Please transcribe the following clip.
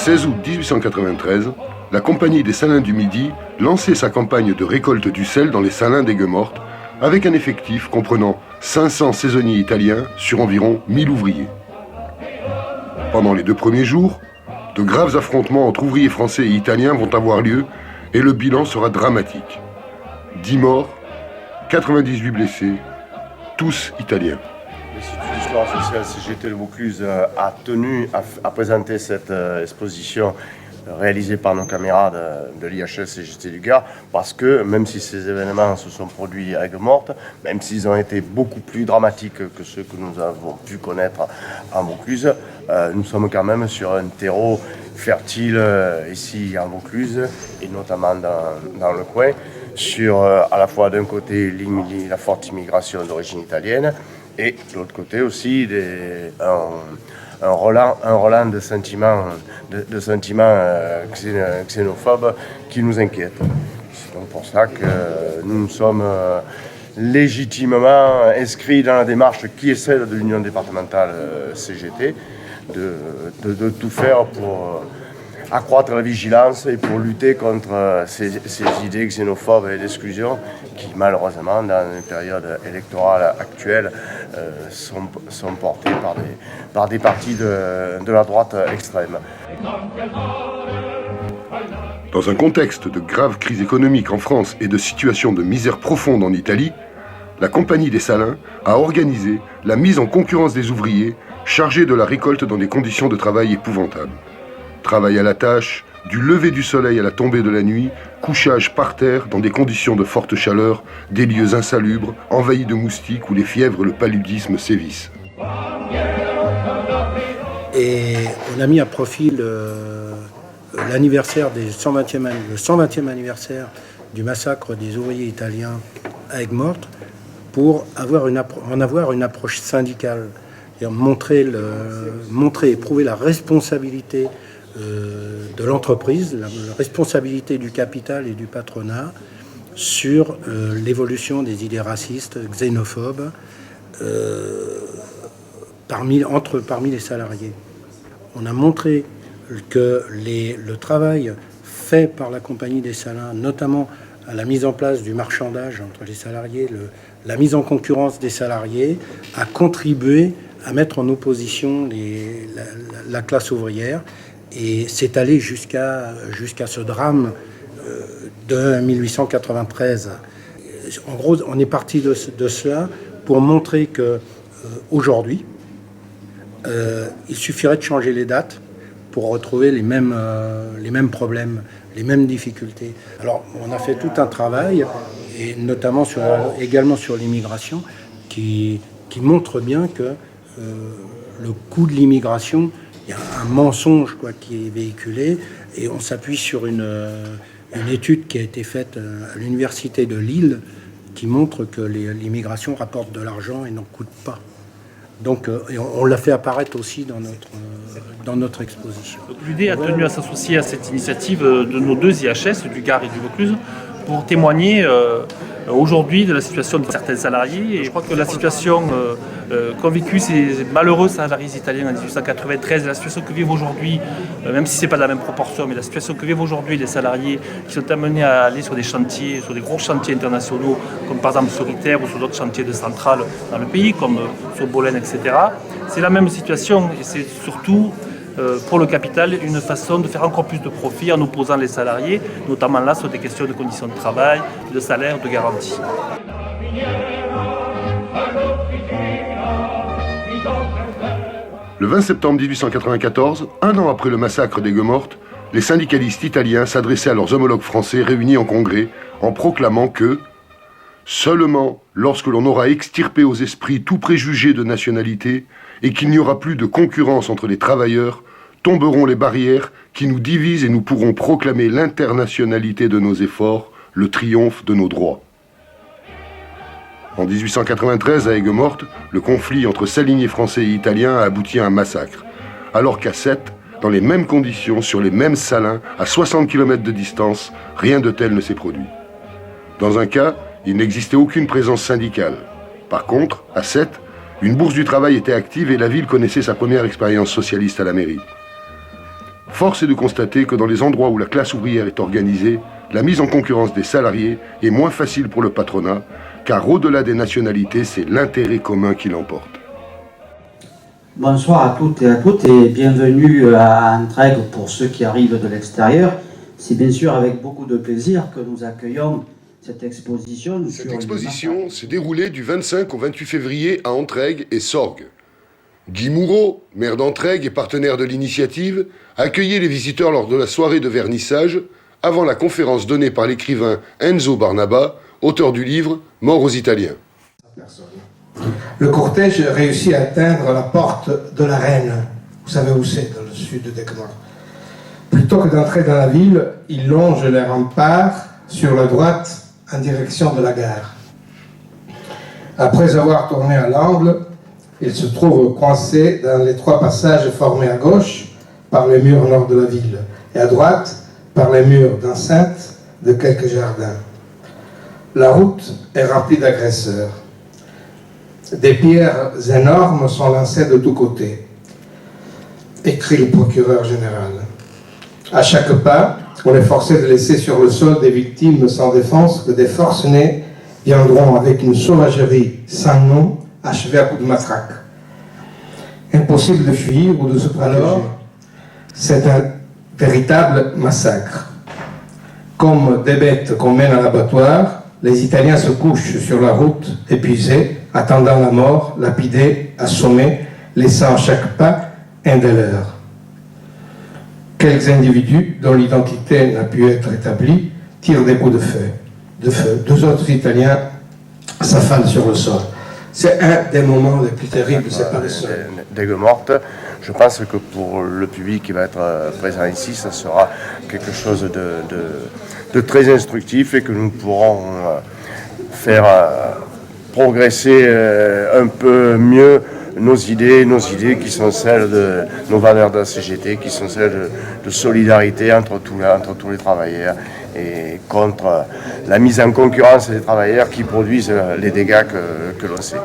16 août 1893, la Compagnie des Salins du Midi lançait sa campagne de récolte du sel dans les salins d'Aigues-Mortes, avec un effectif comprenant 500 saisonniers italiens sur environ 1000 ouvriers. Pendant les 2 premiers jours, de graves affrontements entre ouvriers français et italiens vont avoir lieu et le bilan sera dramatique. 10 morts, 98 blessés, tous italiens. L'Institut d'histoire sociale CGT de Vaucluse a tenu à présenter cette exposition réalisée par nos camarades de l'IHS CGT du Gard, parce que même si ces événements se sont produits à Aigues-Mortes, même s'ils ont été beaucoup plus dramatiques que ceux que nous avons pu connaître en Vaucluse, nous sommes quand même sur un terreau fertile ici en Vaucluse, et notamment dans le coin, sur à la fois d'un côté la forte immigration d'origine italienne, et de l'autre côté aussi un relan de sentiments, xénophobes qui nous inquiètent. C'est donc pour ça que nous nous sommes légitimement inscrits dans la démarche qui est celle de l'Union départementale CGT, de tout faire pour accroître la vigilance et pour lutter contre ces idées xénophobes et d'exclusion qui, malheureusement, dans une période électorale actuelle, sont portées par des partis de la droite extrême. Dans un contexte de grave crise économique en France et de situation de misère profonde en Italie, la Compagnie des Salins a organisé la mise en concurrence des ouvriers chargés de la récolte dans des conditions de travail épouvantables. Travail à la tâche, du lever du soleil à la tombée de la nuit, couchage par terre dans des conditions de forte chaleur, des lieux insalubres, envahis de moustiques où les fièvres et le paludisme sévissent. Et on a mis à profit l'anniversaire le 120e anniversaire du massacre des ouvriers italiens à Aigues-Mortes pour en avoir une approche syndicale, et montrer et prouver la responsabilité de l'entreprise, la responsabilité du capital et du patronat sur l'évolution des idées racistes, xénophobes parmi les salariés. On a montré que le travail fait par la Compagnie des Salins, notamment à la mise en place du marchandage entre les salariés, la mise en concurrence des salariés, a contribué à mettre en opposition la classe ouvrière. Et c'est allé jusqu'à ce drame de 1893. En gros, on est parti de cela pour montrer que aujourd'hui, il suffirait de changer les dates pour retrouver les mêmes problèmes, les mêmes difficultés. Alors, on a fait tout un travail, et notamment également sur l'immigration, qui montre bien que le coût de l'immigration, il y a un mensonge qui est véhiculé, et on s'appuie sur une étude qui a été faite à l'université de Lille qui montre que l'immigration rapporte de l'argent et n'en coûte pas. Donc on l'a fait apparaître aussi dans notre exposition. L'UD a tenu à s'associer à cette initiative de nos 2 IHS, du Gard et du Vaucluse, pour témoigner aujourd'hui de la situation de certains salariés. Et je crois que la situation qu'ont vécu ces malheureux salariés italiens en 1893, la situation que vivent aujourd'hui, même si ce n'est pas de la même proportion, mais la situation que vivent aujourd'hui les salariés qui sont amenés à aller sur des chantiers, sur des gros chantiers internationaux, comme par exemple sur ITER ou sur d'autres chantiers de centrales dans le pays, comme sur Bolène, etc. C'est la même situation, et c'est surtout pour le capital une façon de faire encore plus de profit en opposant les salariés, notamment là sur des questions de conditions de travail, de salaire, de garantie. Le 20 septembre 1894, un an après le massacre d'Aigues-Mortes, les syndicalistes italiens s'adressaient à leurs homologues français réunis en congrès en proclamant que « seulement lorsque l'on aura extirpé aux esprits tout préjugé de nationalité et qu'il n'y aura plus de concurrence entre les travailleurs, tomberont les barrières qui nous divisent et nous pourrons proclamer l'internationalité de nos efforts, le triomphe de nos droits. » En 1893, à Aigues-Mortes, le conflit entre saliniers français et italiens a abouti à un massacre, alors qu'à Sète, dans les mêmes conditions, sur les mêmes salins, à 60 km de distance, rien de tel ne s'est produit. Dans un cas, il n'existait aucune présence syndicale. Par contre, à Sète, une bourse du travail était active et la ville connaissait sa première expérience socialiste à la mairie. Force est de constater que dans les endroits où la classe ouvrière est organisée, la mise en concurrence des salariés est moins facile pour le patronat, car au-delà des nationalités, c'est l'intérêt commun qui l'emporte. Bonsoir à toutes et bienvenue à Entraigues pour ceux qui arrivent de l'extérieur. C'est bien sûr avec beaucoup de plaisir que nous accueillons cette exposition. Cette exposition s'est déroulée du 25 au 28 février à Entraigues et Sorgues. Guy Moureau, maire d'Entraigues et partenaire de l'initiative, a accueilli les visiteurs lors de la soirée de vernissage, avant la conférence donnée par l'écrivain Enzo Barnaba, auteur du livre « Mort aux Italiens ». Le cortège réussit à atteindre la porte de la Reine. Vous savez où c'est, dans le sud de Decmar. Plutôt que d'entrer dans la ville, il longe les remparts sur la droite en direction de la gare. Après avoir tourné à l'angle, il se trouve coincé dans les 3 passages formés à gauche par les murs nord de la ville et à droite par les murs d'enceinte de quelques jardins. La route est remplie d'agresseurs. Des pierres énormes sont lancées de tous côtés, écrit le procureur général. À chaque pas, on est forcé de laisser sur le sol des victimes sans défense que des forcenés viendront avec une sauvagerie sans nom achever à coups de matraque. Impossible de fuir ou de se protéger. Alors, c'est un véritable massacre. Comme des bêtes qu'on mène à l'abattoir, les Italiens se couchent sur la route, épuisés, attendant la mort, lapidés, assommés, laissant à chaque pas un des leurs. Quelques individus, dont l'identité n'a pu être établie, tirent des coups de feu. 2 autres Italiens s'affalent sur le sol. C'est un des moments les plus terribles de cette apparition. D'Aigues Mortes, je pense que pour le public qui va être présent ici, ça sera quelque chose de très instructif et que nous pourrons faire progresser un peu mieux nos idées qui sont celles de nos valeurs de la CGT, qui sont celles de solidarité entre tous les travailleurs et contre la mise en concurrence des travailleurs qui produisent les dégâts que l'on sait.